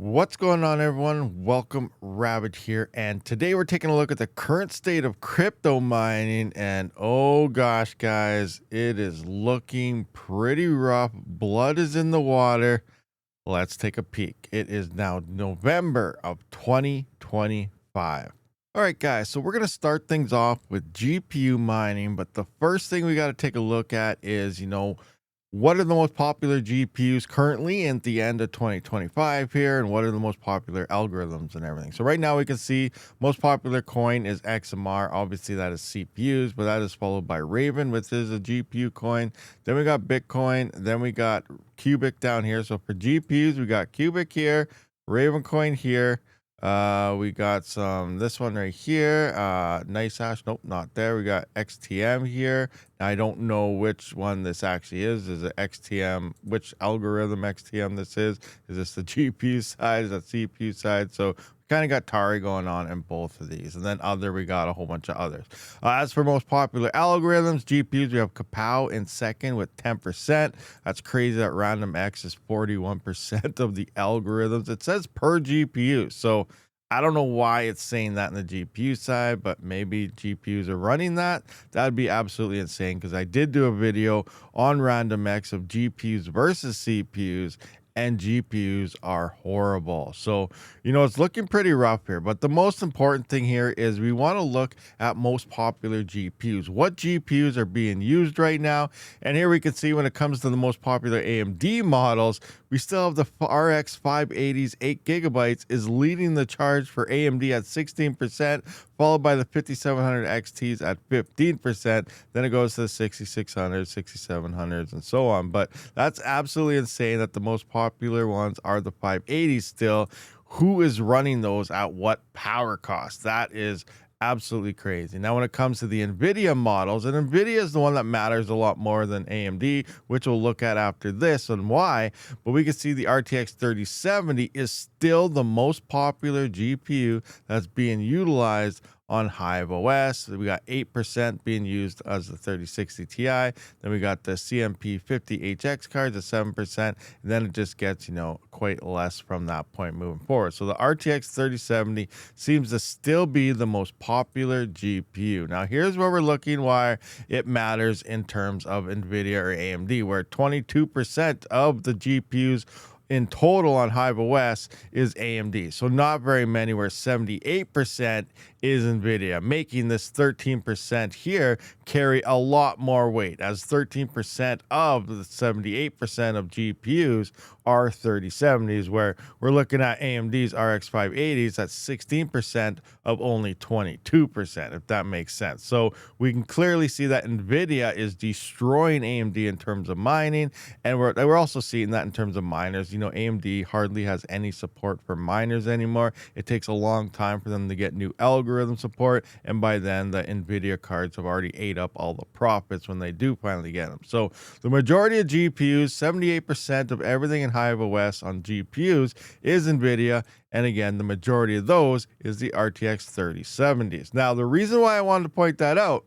What's going on, everyone? Welcome, Rabid here, and today we're taking a look at the current state of crypto mining. And oh gosh, guys, it is looking pretty rough. Blood is in the water. Let's take a peek. It is now November of 2025. All right, guys, so we're going to start things off with GPU mining, but the first thing we got to take a look at is, what are the most popular GPUs currently at the end of 2025 here, and what are the most popular algorithms and everything. So right now we can see most popular coin is XMR. Obviously that is CPUs, but that is followed by Raven, which is a GPU coin. Then we got Bitcoin. Then we got Cubic down here. So for GPUs, we got Cubic here, Raven coin here. We got this one right here, nice hash. Nope, not there. We got XTM here. Now, I don't know which one this actually is. Is it XTM? Which algorithm XTM this is? Is this the GPU side? Is that CPU side? So kind of got Tari going on in both of these, and then other we got a whole bunch of others. As for most popular algorithms, GPUs, we have Kapow in second with 10%. That's crazy that Random X is 41% of the algorithms. It says per GPU, so I don't know why it's saying that in the GPU side, but maybe GPUs are running that. That'd be absolutely insane, because I did do a video on Random X of GPUs versus CPUs, and GPUs are horrible. So, it's looking pretty rough here. But the most important thing here is we want to look at most popular GPUs. What GPUs are being used right now? And here we can see when it comes to the most popular AMD models, we still have the RX 580s, 8 gigabytes is leading the charge for AMD at 16%, followed by the 5700 XTs at 15%. Then it goes to the 6600s, 6700s, and so on. But that's absolutely insane that the most popular ones are the 580s still. Who is running those at what power cost? That is absolutely crazy. Now, when it comes to the NVIDIA models, and NVIDIA is the one that matters a lot more than AMD, which we'll look at after this and why, but we can see the RTX 3070 is still the most popular GPU that's being utilized on Hive OS. We got 8% being used as the 3060 Ti. Then we got the CMP 50HX cards at 7%. And then it just gets, quite less from that point moving forward. So the RTX 3070 seems to still be the most popular GPU. Now, here's where we're looking why it matters in terms of NVIDIA or AMD, where 22% of the GPUs in total on Hive OS is AMD. So not very many, where 78% is NVIDIA, making this 13% here carry a lot more weight, as 13% of the 78% of GPUs are 3070s, where we're looking at AMD's RX 580s at 16% of only 22%, if that makes sense. So we can clearly see that NVIDIA is destroying AMD in terms of mining, and we're also seeing that in terms of miners. AMD hardly has any support for miners anymore. It takes a long time for them to get new algorithm support, and by then the NVIDIA cards have already ate up all the profits when they do finally get them. So the majority of GPUs, 78% of everything in Hive OS on GPUs is NVIDIA, and again, the majority of those is the RTX 3070s. Now, the reason why I wanted to point that out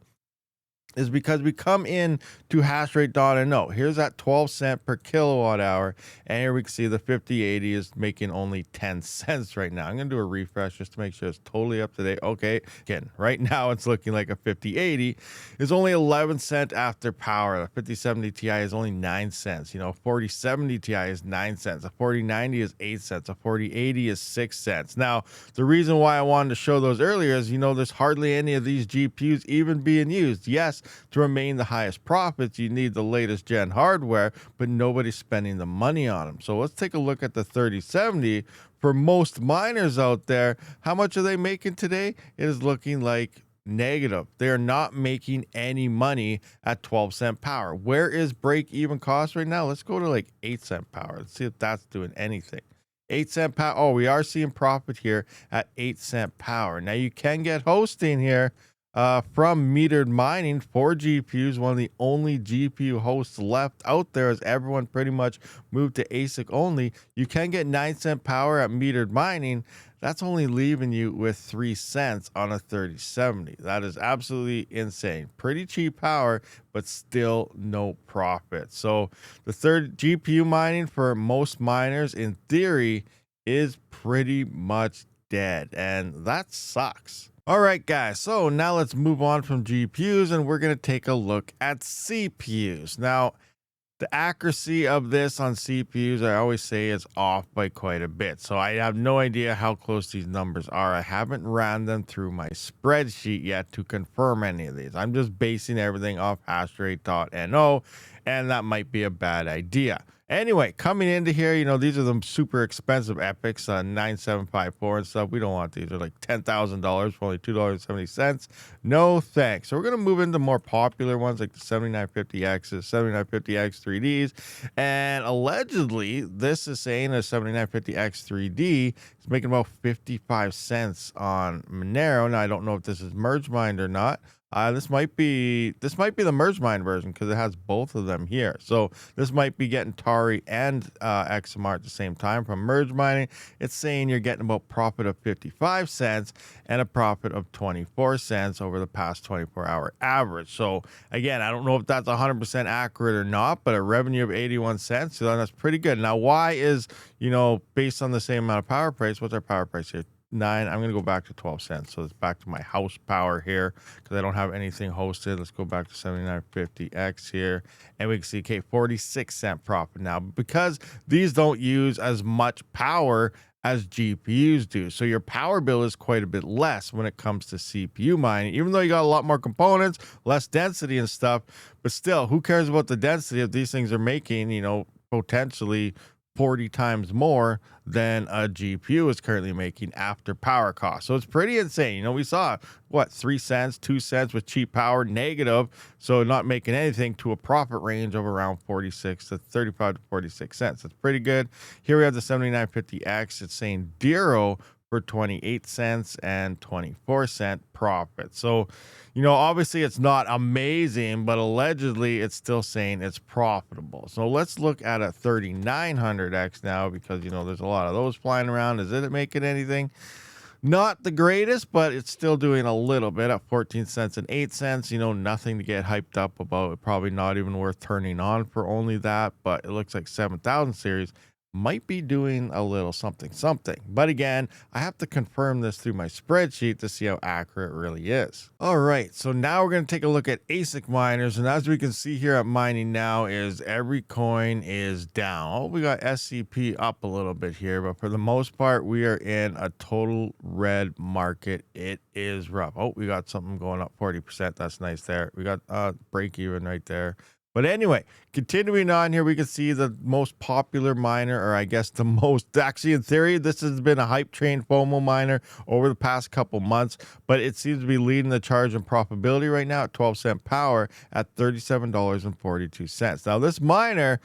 is because we come in to hashrate.no. Here's that 12 cent per kilowatt hour. And here we can see the 5080 is making only 10 cents right now. I'm going to do a refresh just to make sure it's totally up to date. Okay, again, right now it's looking like a 5080 is only 11 cents after power. The 5070 Ti is only 9 cents. 4070 Ti is 9 cents. A 4090 is 8 cents. A 4080 is 6 cents. Now, the reason why I wanted to show those earlier is, there's hardly any of these GPUs even being used. Yes, to remain the highest profits, you need the latest gen hardware, but nobody's spending the money on them. So let's take a look at the 3070. For most miners out there, how much are they making today? It is looking like negative. They are not making any money at 12 cent power. Where is break even cost right now? Let's go to like 8 cent power. Let's see if that's doing anything. 8 cent power. Oh, we are seeing profit here at 8 cent power. Now you can get hosting here from metered mining for GPUs, one of the only GPU hosts left out there, as everyone pretty much moved to ASIC only. You can get 9 cent power at metered mining. That's only leaving you with 3 cents on a 3070. That is absolutely insane. Pretty cheap power, but still no profit. So the third GPU mining for most miners, in theory, is pretty much dead, and that sucks. All right, guys, so now let's move on from GPUs and we're going to take a look at CPUs. Now, the accuracy of this on CPUs, I always say, is off by quite a bit. So I have no idea how close these numbers are. I haven't ran them through my spreadsheet yet to confirm any of these. I'm just basing everything off hashrate.no, and that might be a bad idea. Anyway, coming into here, these are the super expensive epics, 9754 and stuff. We don't want these. They're like $10,000 for only $2.70. No thanks. So we're going to move into more popular ones like the 7950Xs, 7950X 3Ds. And allegedly, this is saying a 7950X 3D is making about 55 cents on Monero. Now, I don't know if this is merge mined or not. This might be the merge mine version because it has both of them here. So this might be getting Tari and XMR at the same time from merge mining. It's saying you're getting about profit of 55 cents and a profit of 24 cents over the past 24-hour average. So again, I don't know if that's 100% accurate or not, but a revenue of 81 cents, so that's pretty good. Now, why is, based on the same amount of power price, what's our power price here? 9. I'm going to go back to 12 cents. So it's back to my house power here because I don't have anything hosted. Let's go back to 7950X here. And we can see, okay, 46-cent profit now because these don't use as much power as GPUs do. So your power bill is quite a bit less when it comes to CPU mining, even though you got a lot more components, less density and stuff. But still, who cares about the density if these things are making, potentially 40 times more than a GPU is currently making after power cost. So it's pretty insane. We saw 3 cents, 2 cents with cheap power negative. So not making anything to a profit range of around 46 to 35 to 46 cents. That's pretty good. Here we have the 7950X. It's saying zero for 28 cents and 24-cent profit. So, obviously it's not amazing, but allegedly it's still saying it's profitable. So let's look at a 3900X now because, there's a lot of those flying around. Is it making anything? Not the greatest, but it's still doing a little bit at 14 cents and 8 cents. Nothing to get hyped up about. Probably not even worth turning on for only that, but it looks like 7000 series might be doing a little something. But again, I have to confirm this through my spreadsheet to see how accurate it really is. All right, so now we're going to take a look at ASIC miners. And as we can see here at Mining Now is every coin is down. Oh, we got SCP up a little bit here, but for the most part, we are in a total red market. It is rough. Oh, we got something going up 40%. That's nice there. We got break even right there. But anyway, continuing on here, we can see the most popular miner, or I guess the most, actually in theory, this has been a hype train FOMO miner over the past couple months, but it seems to be leading the charge in profitability right now at 12-cent power at $37.42. Now this miner,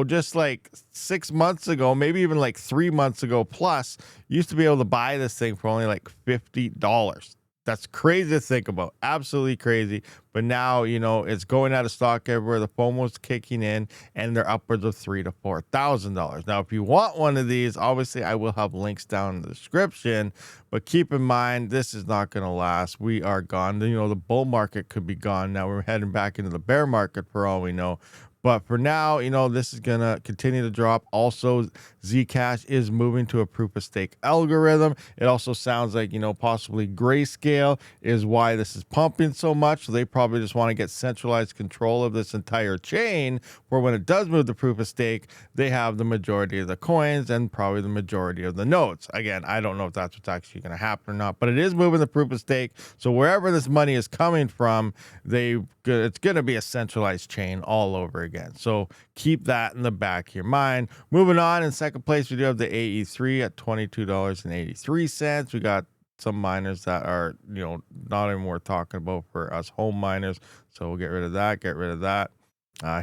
just like 6 months ago, maybe even like 3 months ago plus, used to be able to buy this thing for only like $50. That's crazy to think about. Absolutely crazy. But now, it's going out of stock everywhere. The FOMO's kicking in and they're upwards of $3,000 to $4,000. Now, if you want one of these, obviously I will have links down in the description, but keep in mind, this is not going to last. We are gone. The bull market could be gone. Now we're heading back into the bear market for all we know. But for now, this is going to continue to drop. Also, Zcash is moving to a proof of stake algorithm. It also sounds like, possibly Grayscale is why this is pumping so much. So they probably just want to get centralized control of this entire chain for when it does move to proof of stake, they have the majority of the coins and probably the majority of the nodes. Again, I don't know if that's what's actually going to happen or not, but it is moving the proof of stake. So wherever this money is coming from, it's going to be a centralized chain all over again. So keep that in the back of your mind. Moving on, in second place, we do have the AE3 at $22.83. We got some miners that are, not even worth talking about for us home miners. So we'll get rid of that,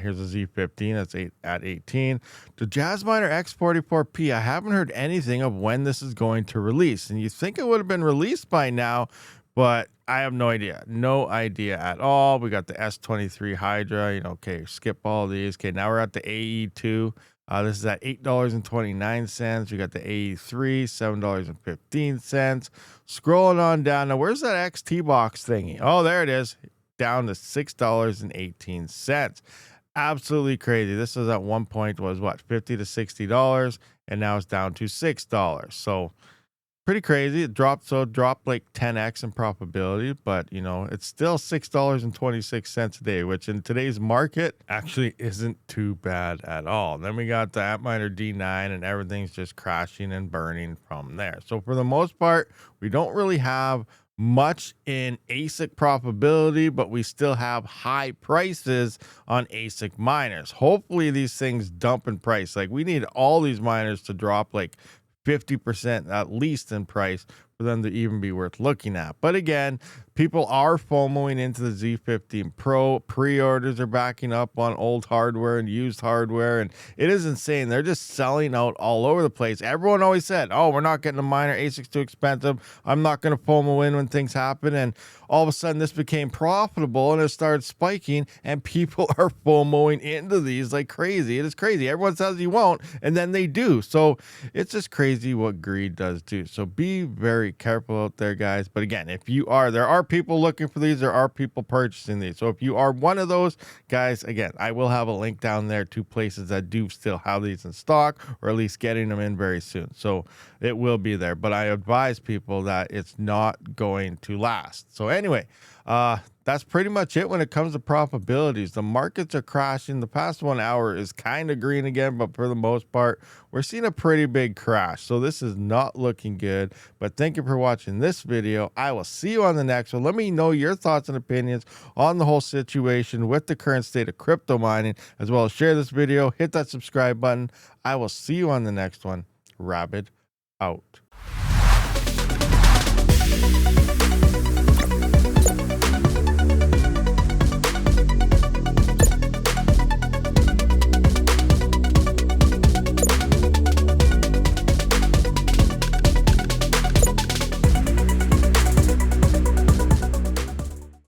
here's a Z15 that's at 18. The Jazzminer X44P, I haven't heard anything of when this is going to release. And you think it would have been released by now, but I have no idea. No idea at all. We got the S23 Hydra, okay, skip all these. Okay, now we're at the AE2. This is at $8.29. We got the AE3, $7.15. Scrolling on down. Now, where's that XT box thingy? Oh, there it is. Down to $6.18. Absolutely crazy. This was at one point was what, $50 to $60, and now it's down to $6. So pretty crazy. It dropped like 10x in probability, but it's still $6.26 a day, which in today's market actually isn't too bad at all. Then we got the Antminer D9 and everything's just crashing and burning from there. So for the most part, we don't really have much in ASIC probability, but we still have high prices on ASIC miners. Hopefully these things dump in price. Like, we need all these miners to drop like 50% at least in price for them to even be worth looking at. But again, people are FOMOing into the Z15 Pro. Pre-orders are backing up on old hardware and used hardware, and it is insane. They're just selling out all over the place. Everyone always said, oh, we're not getting a miner, ASIC's too expensive, I'm not going to FOMO in when things happen, and all of a sudden this became profitable and it started spiking, and people are FOMOing into these like crazy. It is crazy. Everyone says you won't, and then they do. So it's just crazy what greed does too. So be very careful out there, guys. But again, if you are, there are people looking for these, there are people purchasing these. So if you are one of those guys, again, I will have a link down there to places that do still have these in stock, or at least getting them in very soon. So it will be there, but I advise people that it's not going to last. So anyway, that's pretty much it when it comes to probabilities. The markets are crashing. The past 1 hour is kind of green again, but for the most part, we're seeing a pretty big crash. So this is not looking good. But thank you for watching this video. I will see you on the next one. Let me know your thoughts and opinions on the whole situation with the current state of crypto mining, as well as share this video, hit that subscribe button. I will see you on the next one. Rabid out.